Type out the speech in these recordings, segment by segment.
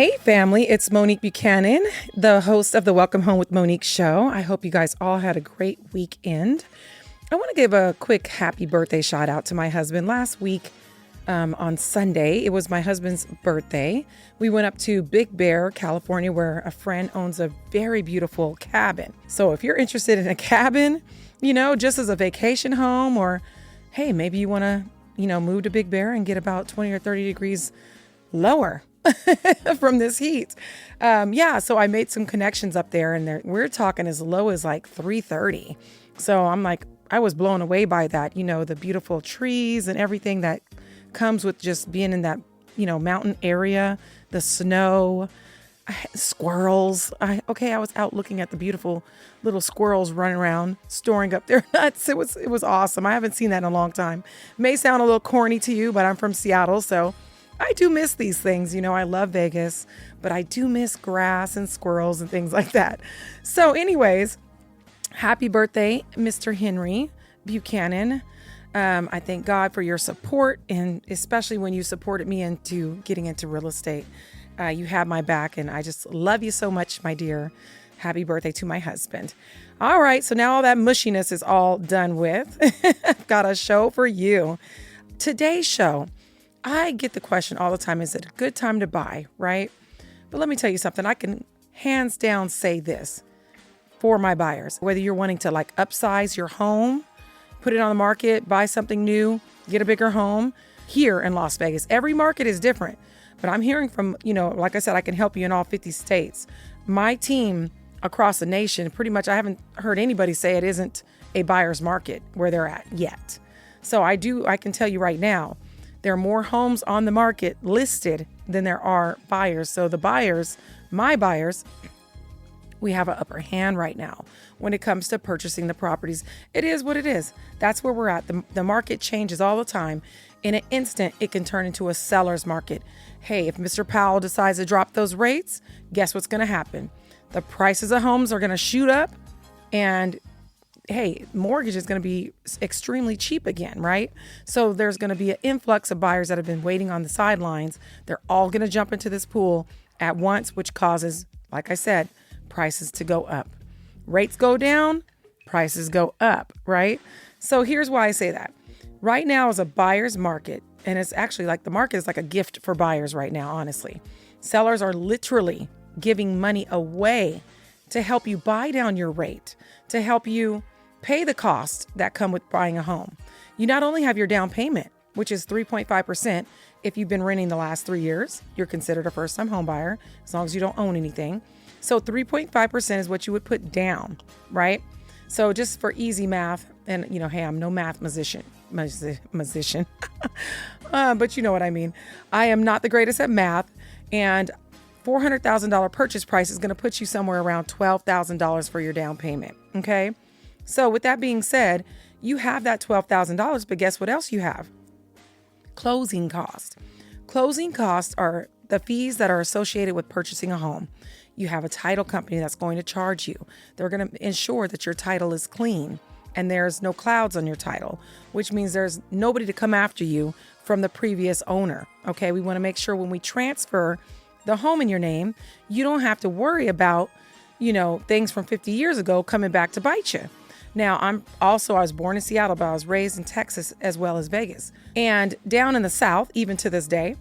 Hey family, it's Monique Buchanan, the host of the Welcome Home with Monique show. I hope you guys all had a great weekend. I want to give a quick happy birthday shout out to my husband. Last week on Sunday, it was my husband's birthday. We went up to Big Bear, California, where a friend owns a very beautiful cabin. So if you're interested in a cabin, just as a vacation home, or hey, maybe you want to, move to Big Bear and get about 20 or 30 degrees lower from this heat. So I made some connections up there, and we're talking as low as like 330. So I'm like, I was blown away by that, the beautiful trees and everything that comes with just being in that, mountain area, the snow, squirrels. I was out looking at the beautiful little squirrels running around, storing up their nuts. It was awesome. I haven't seen that in a long time. May sound a little corny to you, but I'm from Seattle, so I do miss these things. I love Vegas, but I do miss grass and squirrels and things like that. So anyways, happy birthday, Mr. Henry Buchanan. I thank God for your support, and especially when you supported me into getting into real estate. You have my back, and I just love you so much, my dear. Happy birthday to my husband. All right, so now all that mushiness is all done with. I've got a show for you. Today's show, I get the question all the time, is it a good time to buy, right? But let me tell you something. I can hands down say this for my buyers. Whether you're wanting to like upsize your home, put it on the market, buy something new, get a bigger home here in Las Vegas. Every market is different. But I'm hearing from, like I said, I can help you in all 50 states. My team across the nation, pretty much I haven't heard anybody say it isn't a buyer's market where they're at yet. So I can tell you right now, there are more homes on the market listed than there are buyers. So the buyers, my buyers, we have an upper hand right now when it comes to purchasing the properties. It is what it is. That's where we're at. The market changes all the time. In an instant, it can turn into a seller's market. Hey, if Mr. Powell decides to drop those rates, guess what's going to happen? The prices of homes are going to shoot up, and hey, mortgage is going to be extremely cheap again, right? So there's going to be an influx of buyers that have been waiting on the sidelines. They're all going to jump into this pool at once, which causes, like I said, prices to go up. Rates go down, prices go up, right? So here's why I say that. Right now is a buyer's market, and it's actually like the market is like a gift for buyers right now, honestly. Sellers are literally giving money away to help you buy down your rate, to help you pay the costs that come with buying a home. You not only have your down payment, which is 3.5%. If you've been renting the last 3 years, you're considered a first-time home buyer as long as you don't own anything. So 3.5% is what you would put down, right? So just for easy math, and hey, I'm no math musician, but you know what I mean. I am not the greatest at math, and $400,000 purchase price is going to put you somewhere around $12,000 for your down payment. Okay. So with that being said, you have that $12,000, but guess what else you have? Closing costs. Closing costs are the fees that are associated with purchasing a home. You have a title company that's going to charge you. They're going to ensure that your title is clean and there's no clouds on your title, which means there's nobody to come after you from the previous owner. Okay. We want to make sure when we transfer the home in your name, you don't have to worry about, things from 50 years ago coming back to bite you. Now, I was born in Seattle, but I was raised in Texas as well as Vegas. And down in the South, even to this day,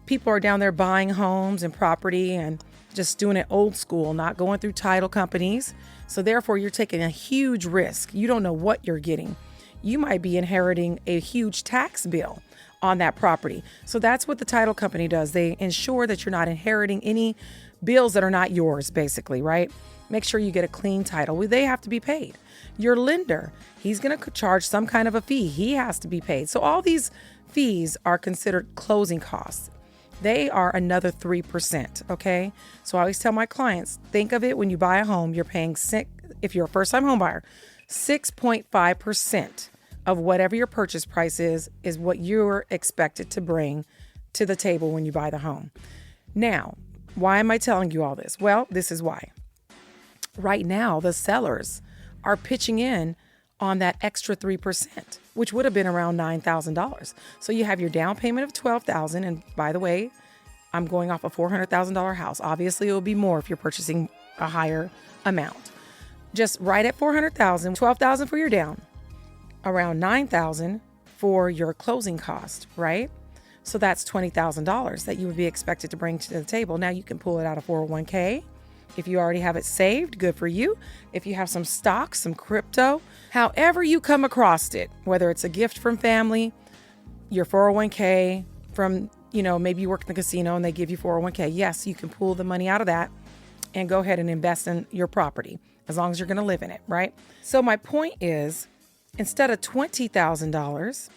people are down there buying homes and property and just doing it old school, not going through title companies. So therefore, you're taking a huge risk. You don't know what you're getting. You might be inheriting a huge tax bill on that property. So that's what the title company does. They ensure that you're not inheriting any bills that are not yours, basically, right? Make sure you get a clean title. Well, they have to be paid. Your lender, he's going to charge some kind of a fee. He has to be paid. So all these fees are considered closing costs. They are another 3%, okay? So I always tell my clients, think of it when you buy a home, you're paying, if you're a first-time home buyer, 6.5% of whatever your purchase price is what you're expected to bring to the table when you buy the home. Now, why am I telling you all this? Well, this is why. Right now, the sellers are pitching in on that extra 3%, which would have been around $9,000. So you have your down payment of $12,000. And by the way, I'm going off a $400,000 house. Obviously, it will be more if you're purchasing a higher amount. Just right at $400,000, $12,000 for your down, around $9,000 for your closing cost, right? So that's $20,000 that you would be expected to bring to the table. Now you can pull it out of 401k. If you already have it saved, good for you. If you have some stocks, some crypto, however you come across it, whether it's a gift from family, your 401k from, maybe you work in the casino and they give you 401k. Yes, you can pull the money out of that and go ahead and invest in your property as long as you're going to live in it, right? So my point is, instead of $20,000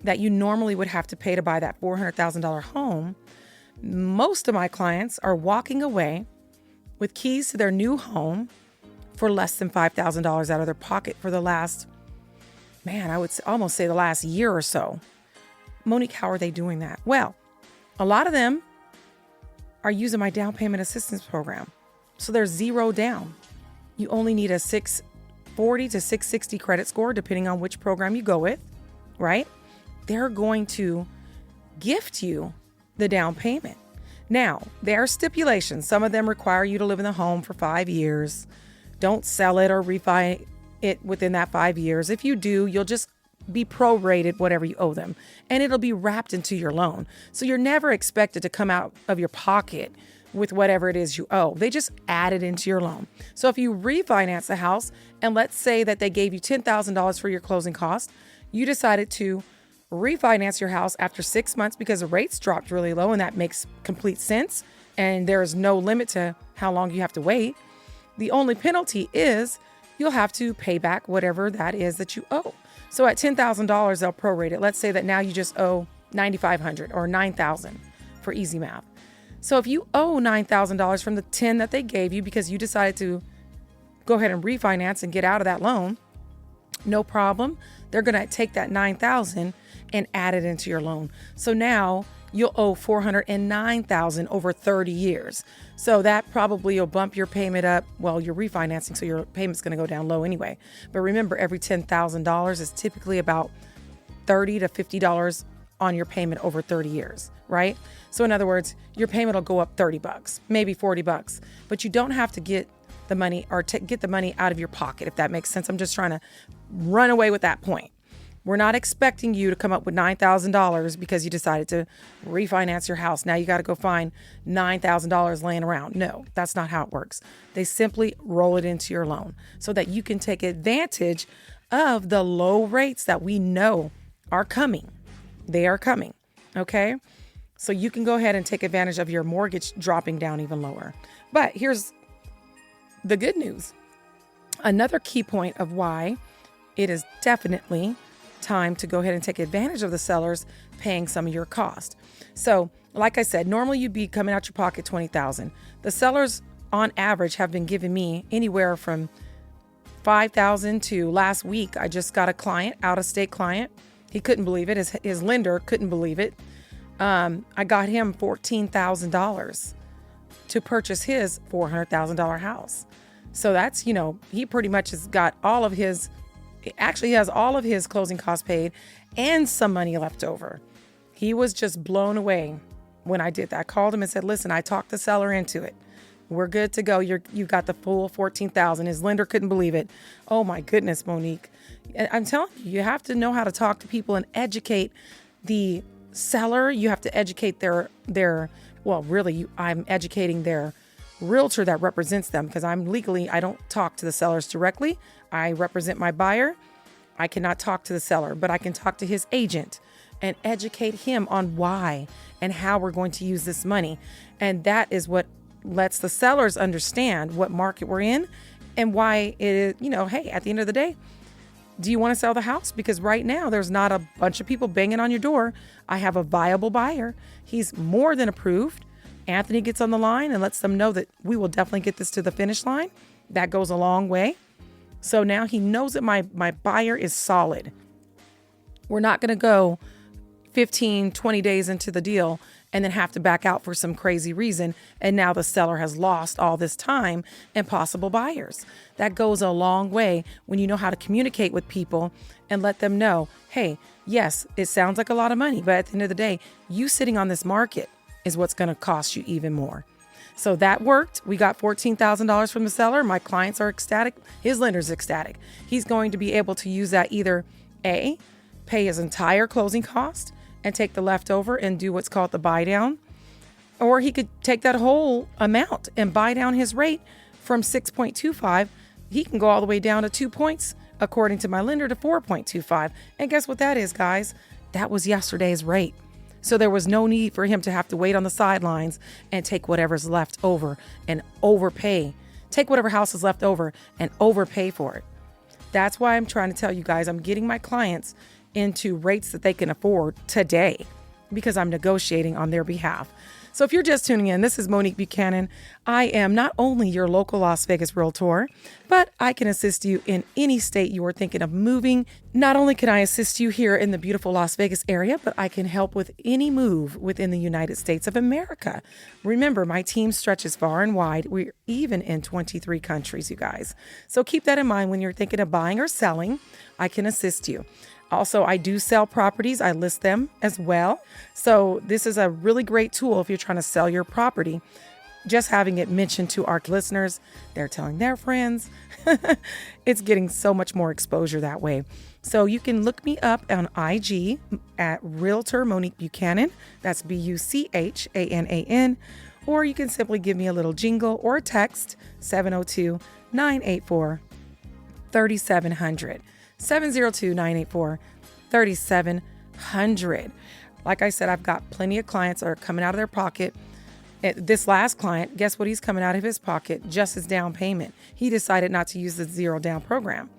that you normally would have to pay to buy that $400,000 home, most of my clients are walking away with keys to their new home for less than $5,000 out of their pocket for the last, I would almost say the last year or so. Monique, how are they doing that? Well, a lot of them are using my down payment assistance program. So there's zero down. You only need a 640 to 660 credit score, depending on which program you go with, right? They're going to gift you the down payment. Now, there are stipulations. Some of them require you to live in the home for 5 years. Don't sell it or refi it within that 5 years. If you do, you'll just be prorated whatever you owe them, and it'll be wrapped into your loan. So you're never expected to come out of your pocket with whatever it is you owe. They just add it into your loan. So if you refinance the house, and let's say that they gave you $10,000 for your closing cost, you decided to refinance your house after 6 months because the rates dropped really low, and that makes complete sense. And there is no limit to how long you have to wait. The only penalty is you'll have to pay back whatever that is that you owe. So at $10,000, they'll prorate it. Let's say that now you just owe $9,500 or $9,000 for easy math. So if you owe $9,000 from the 10 that they gave you because you decided to go ahead and refinance and get out of that loan, no problem. They're going to take that $9,000 and add it into your loan. So now you'll owe $409,000 over 30 years. So that probably will bump your payment up. Well, you're refinancing, so your payment's going to go down low anyway. But remember, every $10,000 is typically about $30 to $50 on your payment over 30 years, right? So in other words, your payment will go up $30, maybe $40, but you don't have to get the money or get the money out of your pocket, if that makes sense. I'm just trying to run away with that point. We're not expecting you to come up with $9,000 because you decided to refinance your house. Now you got to go find $9,000 laying around. No, that's not how it works. They simply roll it into your loan so that you can take advantage of the low rates that we know are coming. They are coming, okay? So you can go ahead and take advantage of your mortgage dropping down even lower. But here's the good news. Another key point of why it is definitely time to go ahead and take advantage of the sellers paying some of your cost. So, like I said, normally you'd be coming out your pocket $20,000. The sellers on average have been giving me anywhere from $5,000 to last week. I just got a client, out-of-state client. He couldn't believe it. His lender couldn't believe it. I got him $14,000 to purchase his $400,000 house. So that's, he pretty much has got all of his, actually he has all of his closing costs paid and some money left over. He was just blown away when I did that. I called him and said, listen, I talked the seller into it. We're good to go. You've got the full $14,000. His lender couldn't believe it. Oh my goodness, Monique. I'm telling you, you have to know how to talk to people and educate the seller. You have to educate I'm educating their realtor that represents them, because I don't talk to the sellers directly. I represent my buyer. I cannot talk to the seller, but I can talk to his agent and educate him on why and how we're going to use this money. And that is what lets the sellers understand what market we're in and why it is, hey, at the end of the day, do you want to sell the house? Because right now there's not a bunch of people banging on your door. I have a viable buyer. He's more than approved. Anthony gets on the line and lets them know that we will definitely get this to the finish line. That goes a long way. So now he knows that my buyer is solid. We're not going to go 15, 20 days into the deal and then have to back out for some crazy reason. And now the seller has lost all this time and possible buyers. That goes a long way when you know how to communicate with people and let them know, hey, yes, it sounds like a lot of money, but at the end of the day, you sitting on this market is what's going to cost you even more. So that worked. We got $14,000 from the seller. My clients are ecstatic. His lender's ecstatic. He's going to be able to use that either A, pay his entire closing cost and take the leftover and do what's called the buy down, or he could take that whole amount and buy down his rate from 6.25. He can go all the way down to 2 points, according to my lender, to 4.25. And guess what that is, guys? That was yesterday's rate. So there was no need for him to have to wait on the sidelines and take whatever's left over and overpay. Take whatever house is left over and overpay for it. That's why I'm trying to tell you guys, I'm getting my clients into rates that they can afford today because I'm negotiating on their behalf. So if you're just tuning in, this is Monique Buchanan. I am not only your local Las Vegas realtor, but I can assist you in any state you are thinking of moving. Not only can I assist you here in the beautiful Las Vegas area, but I can help with any move within the United States of America. Remember, my team stretches far and wide. We're even in 23 countries, you guys. So keep that in mind when you're thinking of buying or selling. I can assist you. Also, I do sell properties. I list them as well. So this is a really great tool if you're trying to sell your property. Just having it mentioned to our listeners, they're telling their friends. It's getting so much more exposure that way. So you can look me up on IG at Realtor Monique Buchanan. That's Buchanan. Or you can simply give me a little jingle or a text, 702-984-3700. 702-984-3700. Like I said, I've got plenty of clients that are coming out of their pocket. This last client, guess what he's coming out of his pocket? Just his down payment. He decided not to use the zero down program.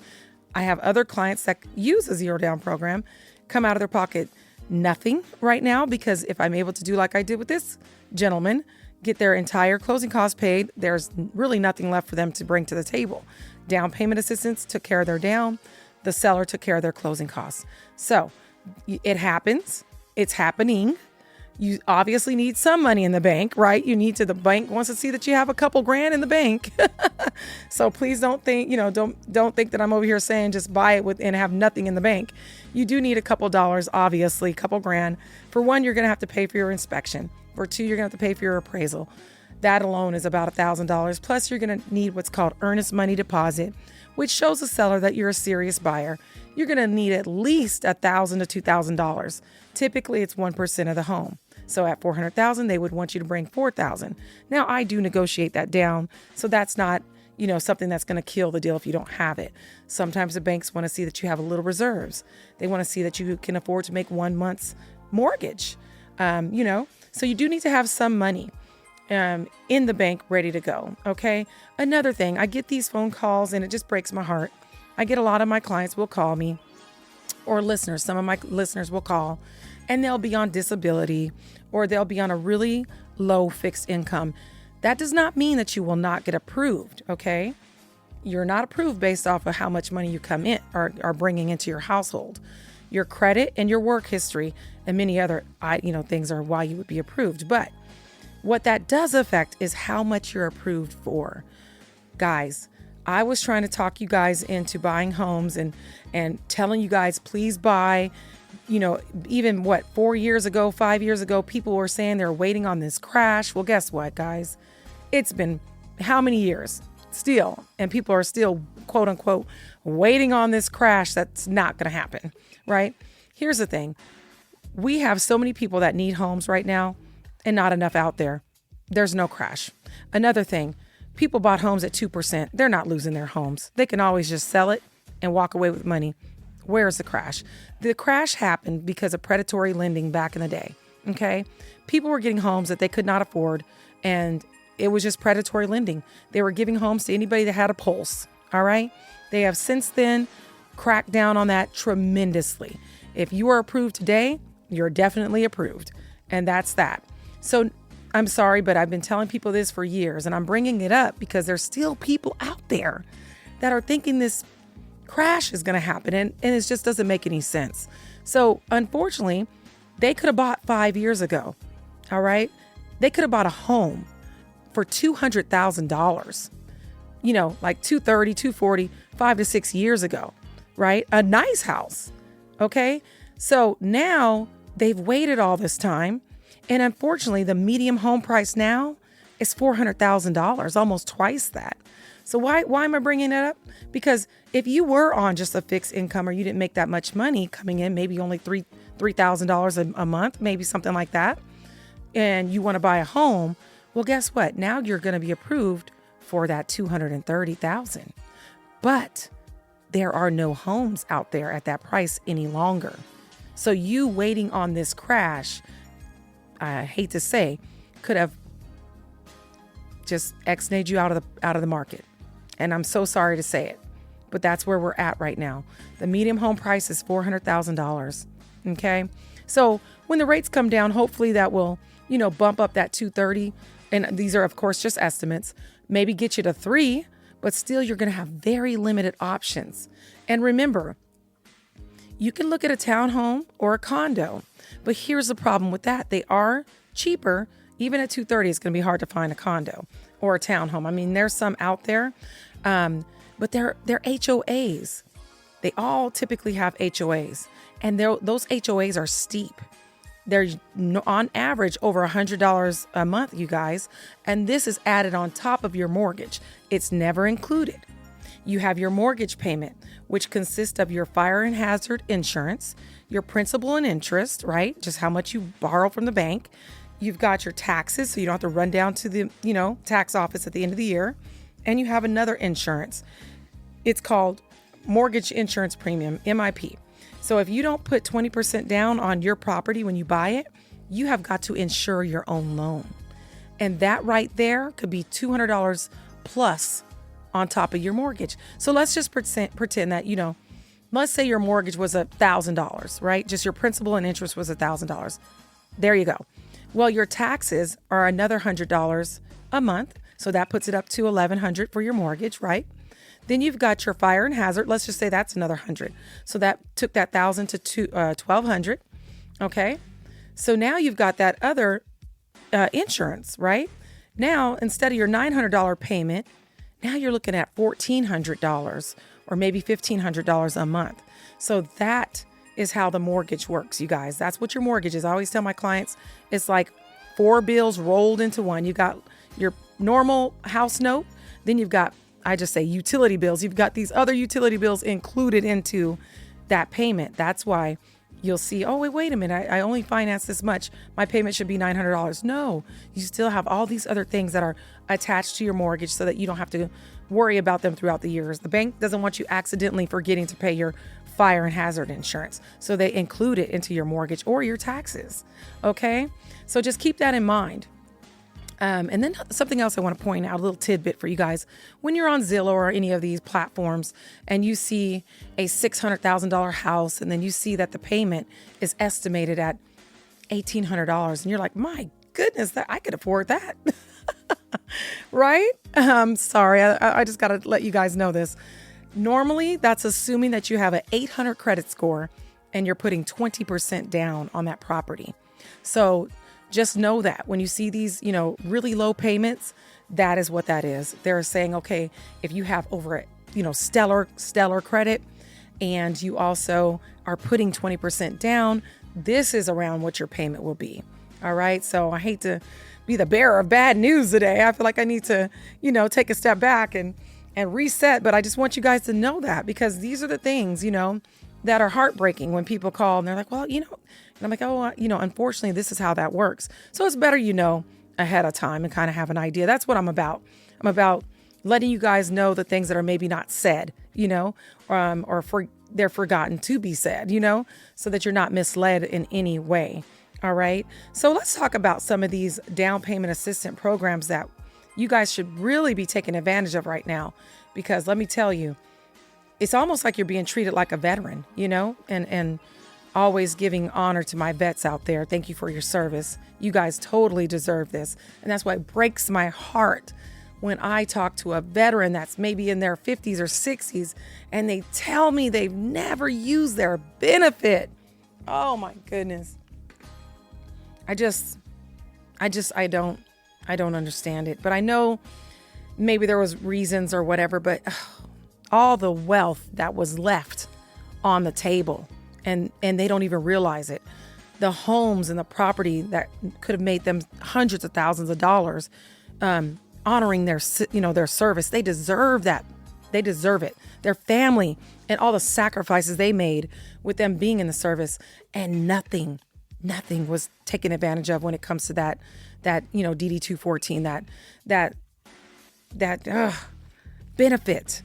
I have other clients that use a zero down program, come out of their pocket nothing right now, because if I'm able to do like I did with this gentleman, get their entire closing costs paid, there's really nothing left for them to bring to the table. Down payment assistance took care of their down. The seller took care of their closing costs. So it happens. It's happening. You obviously need some money in the bank, right? The bank wants to see that you have a couple grand in the bank. So please don't think, don't think that I'm over here saying just buy it and have nothing in the bank. You do need a couple dollars, obviously, a couple grand. For one, you're going to have to pay for your inspection. For two, you're going to have to pay for your appraisal. That alone is about $1,000. Plus, you're going to need what's called earnest money deposit, which shows the seller that you're a serious buyer. You're going to need at least $1,000 to $2,000. Typically, it's 1% of the home. So at $400,000, they would want you to bring $4,000. Now, I do negotiate that down, so that's not, something that's going to kill the deal if you don't have it. Sometimes the banks want to see that you have a little reserves. They want to see that you can afford to make 1 month's mortgage. So you do need to have some money in the bank ready to go. Okay. Another thing, I get these phone calls and it just breaks my heart. I get a lot of my clients will call me, or listeners. Some of my listeners will call and they'll be on disability, or they'll be on a really low fixed income. That does not mean that you will not get approved. Okay. You're not approved based off of how much money you come in or are bringing into your household. Your credit and your work history and many other, things are why you would be approved. But what that does affect is how much you're approved for. Guys, I was trying to talk you guys into buying homes and telling you guys, please buy. Even 4 years ago, 5 years ago, people were saying they're waiting on this crash. Well, guess what, guys? It's been how many years still? And people are still, quote unquote, waiting on this crash that's not going to happen, right? Here's the thing. We have so many people that need homes right now and not enough out there. There's no crash. Another thing, people bought homes at 2%. They're not losing their homes. They can always just sell it and walk away with money. Where's the crash? The crash happened because of predatory lending back in the day. Okay. People were getting homes that they could not afford, and it was just predatory lending. They were giving homes to anybody that had a pulse. All right. They have since then cracked down on that tremendously. If you are approved today, you're definitely approved. And that's that. So I'm sorry, but I've been telling people this for years, and I'm bringing it up because there's still people out there that are thinking this crash is going to happen, and it just doesn't make any sense. So unfortunately, they could have bought 5 years ago. All right. They could have bought a home for $200,000, like 230, 240, 5 to 6 years ago, right? A nice house. Okay. So now they've waited all this time. And unfortunately, the median home price now is $400,000, almost twice that. So why am I bringing it up? Because if you were on just a fixed income or you didn't make that much money coming in, maybe only $3,000 a month, maybe something like that, and you want to buy a home, well, guess what? Now you're going to be approved for that $230,000. But there are no homes out there at that price any longer. So you waiting on this crash, I hate to say, could have just ex-nayed you out of the market. And I'm so sorry to say it, but that's where we're at right now. The median home price is $400,000. Okay. So when the rates come down, hopefully that will, bump up that 230. And these are, of course, just estimates, maybe get you to 3, but still you're going to have very limited options. And remember, you can look at a townhome or a condo, but here's the problem with that. They are cheaper. Even at 230, it's going to be hard to find a condo or a townhome. I mean, there's some out there, but they're HOAs. They all typically have HOAs, and those HOAs are steep. They're on average over $100 a month, you guys, and this is added on top of your mortgage. It's never included. You have your mortgage payment, which consists of your fire and hazard insurance, your principal and interest, right? Just how much you borrow from the bank. You've got your taxes, so you don't have to run down to the, tax office at the end of the year. And you have another insurance. It's called mortgage insurance premium, MIP. So if you don't put 20% down on your property when you buy it, you have got to insure your own loan. And that right there could be $200 plus on top of your mortgage. So let's just pretend that, let's say your mortgage was $1,000, right? Just your principal and interest was $1,000. There you go. Well, your taxes are another $100 a month. So that puts it up to $1,100 for your mortgage, right? Then you've got your fire and hazard. Let's just say that's another $100. So that took that $1,000 to $1,200. Okay. So now you've got that other insurance, right? Now, instead of your $900 payment, now you're looking at $1,400 or maybe $1,500 a month. So that is how the mortgage works, you guys. That's what your mortgage is. I always tell my clients, it's like 4 bills rolled into one. You got your normal house note, then you've got, I just say utility bills. You've got these other utility bills included into that payment. That's why you'll see, oh, wait a minute, I only financed this much. My payment should be $900. No, you still have all these other things that are attached to your mortgage so that you don't have to worry about them throughout the years. The bank doesn't want you accidentally forgetting to pay your fire and hazard insurance. So they include it into your mortgage or your taxes. Okay. So just keep that in mind. And then something else I want to point out, a little tidbit for you guys. When you're on Zillow or any of these platforms and you see a $600,000 house and then you see that the payment is estimated at $1,800 and you're like, my goodness, that I could afford that. Right? Sorry, I just got to let you guys know this. Normally, that's assuming that you have an 800 credit score and you're putting 20% down on that property. So just know that when you see these, really low payments, that is what that is. They're saying, okay, if you have over, stellar credit and you also are putting 20% down, this is around what your payment will be. All right. So I hate to be the bearer of bad news today. I feel like I need to, take a step back and reset. But I just want you guys to know that because these are the things, that are heartbreaking when people call and they're like, well, and I'm like, oh, unfortunately, this is how that works. So it's better, ahead of time and kind of have an idea. That's what I'm about. I'm about letting you guys know the things that are maybe not said, they're forgotten to be said, so that you're not misled in any way. All right. So let's talk about some of these down payment assistance programs that you guys should really be taking advantage of right now, because let me tell you, it's almost like you're being treated like a veteran, and always giving honor to my vets out there. Thank you for your service. You guys totally deserve this. And that's why it breaks my heart when I talk to a veteran that's maybe in their 50s or 60s and they tell me they've never used their benefit. Oh my goodness. I don't understand it, but I know maybe there was reasons or whatever, but all the wealth that was left on the table and they don't even realize it. the homes and the property that could have made them hundreds of thousands of dollars, honoring their service. They deserve that. They deserve it. Their family and all the sacrifices they made with them being in the service, and nothing was taken advantage of when it comes to that DD 214, that benefit.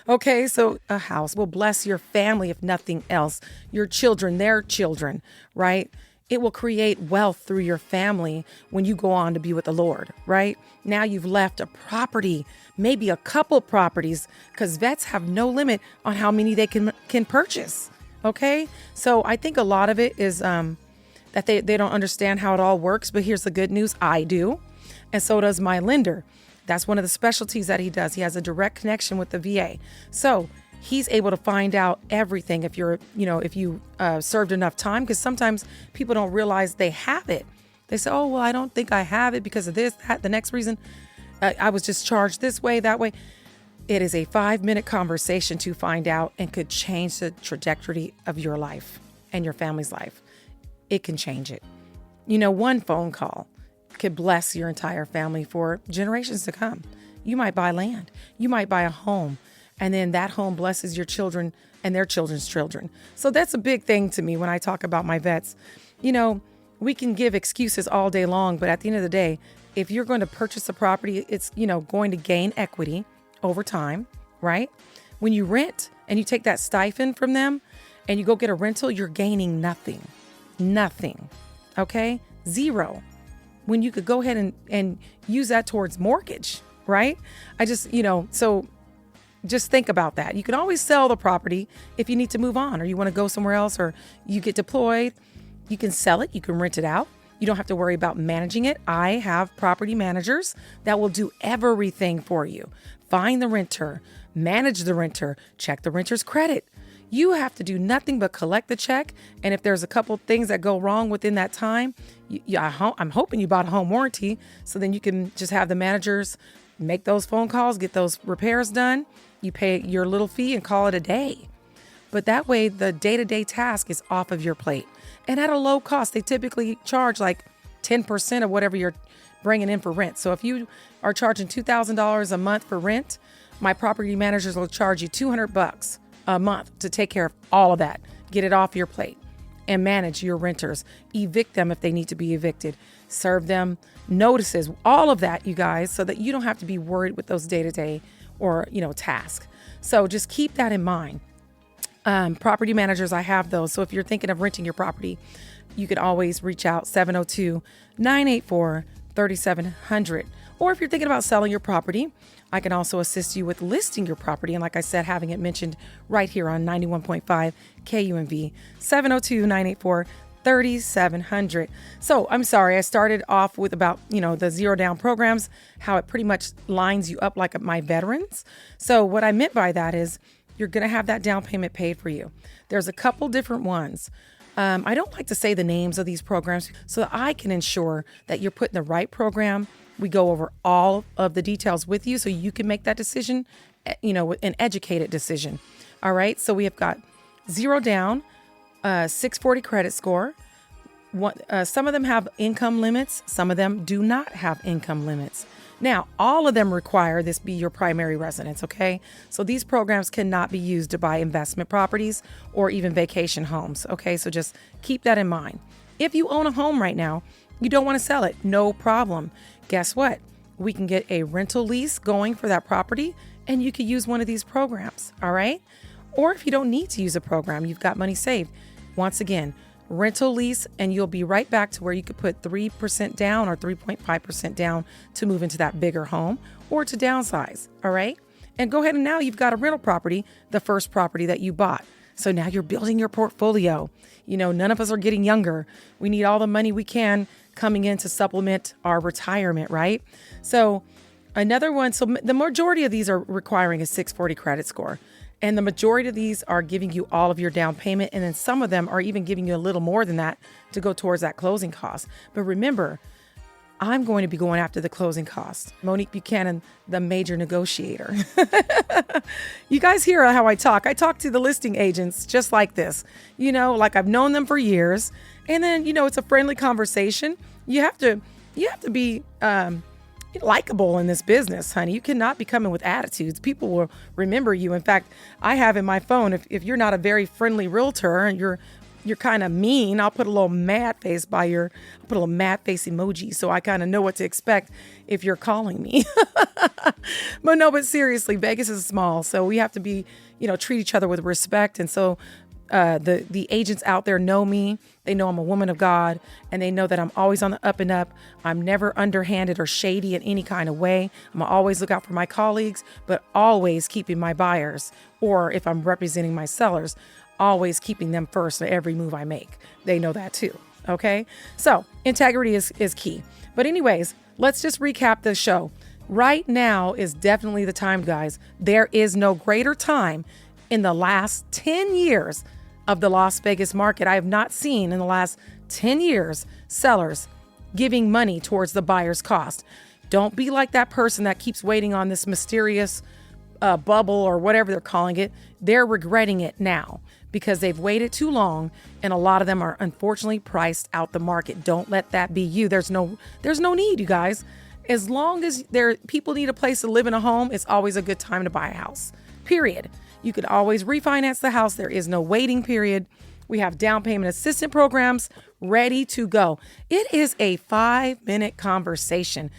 Okay, so a house will bless your family, if nothing else, your children, their children, right? It will create wealth through your family when you go on to be with the Lord, right? Now you've left a property, maybe a couple properties, because vets have no limit on how many they can purchase. Okay, so I think a lot of it is that they don't understand how it all works. But here's the good news: I do, and so does my lender. That's one of the specialties that he does. He has a direct connection with the VA, so he's able to find out everything if you served enough time, because sometimes people don't realize they have it. They say, oh, well, I don't think I have it because of this, that, the next reason. I was just charged this way, that way. It is a 5-minute conversation to find out, and could change the trajectory of your life and your family's life. It can change it. One phone call could bless your entire family for generations to come. You might buy land. You might buy a home. And then that home blesses your children and their children's children. So that's a big thing to me when I talk about my vets. We can give excuses all day long, but at the end of the day, if you're going to purchase a property, it's, going to gain equity over time, right? When you rent and you take that stipend from them and you go get a rental, you're gaining nothing, okay? Zero. When you could go ahead and use that towards mortgage, right? So just think about that. You can always sell the property if you need to move on, or you want to go somewhere else, or you get deployed. You can sell it. You can rent it out. You don't have to worry about managing it. I have property managers that will do everything for you. Find the renter, manage the renter, check the renter's credit. You have to do nothing but collect the check. And if there's a couple things that go wrong within that time, I'm hoping you bought a home warranty, so then you can just have the managers make those phone calls, get those repairs done. You pay your little fee and call it a day. But that way, the day-to-day task is off of your plate. And at a low cost, they typically charge like 10% of whatever you're bringing in for rent. So if you are charging $2,000 a month for rent, my property managers will charge you $200 a month to take care of all of that. Get it off your plate and manage your renters. Evict them if they need to be evicted. Serve them notices, all of that, you guys, so that you don't have to be worried with those day-to-day or, tasks. So just keep that in mind. Property managers, I have those. So if you're thinking of renting your property, you could always reach out 702-984-3700. Or if you're thinking about selling your property, I can also assist you with listing your property. And like I said, having it mentioned right here on 91.5 KUMV, 702-984-3700. So I'm sorry, I started off with about, the zero down programs, how it pretty much lines you up like my veterans. So what I meant by that is you're going to have that down payment paid for you. There's a couple different ones. I don't like to say the names of these programs so that I can ensure that you're put in the right program. We go over all of the details with you so you can make that decision, an educated decision. All right. So we have got zero down, 640 credit score. Some of them have income limits. Some of them do not have income limits. Now, all of them require this be your primary residence, okay? So these programs cannot be used to buy investment properties or even vacation homes, okay? So just keep that in mind. If you own a home right now, you don't want to sell it, no problem. Guess what? We can get a rental lease going for that property, and you could use one of these programs, all right? Or if you don't need to use a program, you've got money saved. Once again, rental lease, and you'll be right back to where you could put 3% down or 3.5% down to move into that bigger home or to downsize. All right. And go ahead and now you've got a rental property, the first property that you bought. So now you're building your portfolio. None of us are getting younger. We need all the money we can coming in to supplement our retirement. Right. So another one. So the majority of these are requiring a 640 credit score. And the majority of these are giving you all of your down payment. And then some of them are even giving you a little more than that to go towards that closing cost. But remember, I'm going to be going after the closing costs. Monique Buchanan, the major negotiator. You guys hear how I talk. I talk to the listing agents just like this, like I've known them for years. And then, it's a friendly conversation. You have to be likable in this business, honey. You cannot be coming with attitudes. People will remember you. In fact, I have in my phone, if you're not a very friendly realtor and you're kind of mean, I'll put a little mad face I'll put a little mad face emoji so I kind of know what to expect if you're calling me. But seriously, Vegas is small, so we have to be, treat each other with respect. And so the agents out there know me. They know I'm a woman of God, and they know that I'm always on the up and up. I'm never underhanded or shady in any kind of way. I'm gonna always look out for my colleagues, but always keeping my buyers, or if I'm representing my sellers, always keeping them first in every move I make. They know that too. Okay. So integrity is key. But anyways, let's just recap the show. Right now is definitely the time, guys. There is no greater time in the last 10 years of the Las Vegas market. I have not seen in the last 10 years sellers giving money towards the buyer's cost. Don't be like that person that keeps waiting on this mysterious bubble or whatever they're calling it. They're regretting it now because they've waited too long, and a lot of them are unfortunately priced out the market. Don't let that be you. There's no need, you guys. As long as people need a place to live in a home, it's always a good time to buy a house. Period. You could always refinance the house. There is no waiting period. We have down payment assistance programs ready to go. It is a 5-minute conversation.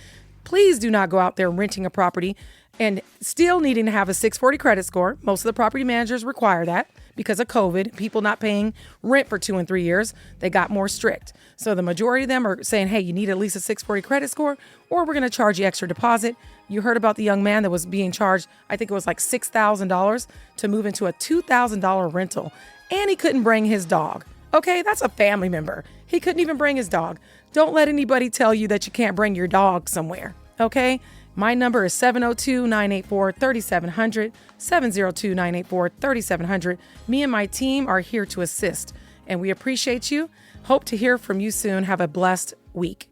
Please do not go out there renting a property and still needing to have a 640 credit score. Most of the property managers require that because of COVID, people not paying rent for 2 and 3 years. They got more strict. So the majority of them are saying, hey, you need at least a 640 credit score, or we're going to charge you extra deposit. You heard about the young man that was being charged, I think it was like $6,000 to move into a $2,000 rental, and he couldn't bring his dog. Okay, that's a family member. He couldn't even bring his dog. Don't let anybody tell you that you can't bring your dog somewhere. Okay, my number is 702-984-3700, 702-984-3700. Me and my team are here to assist, and we appreciate you. Hope to hear from you soon. Have a blessed week.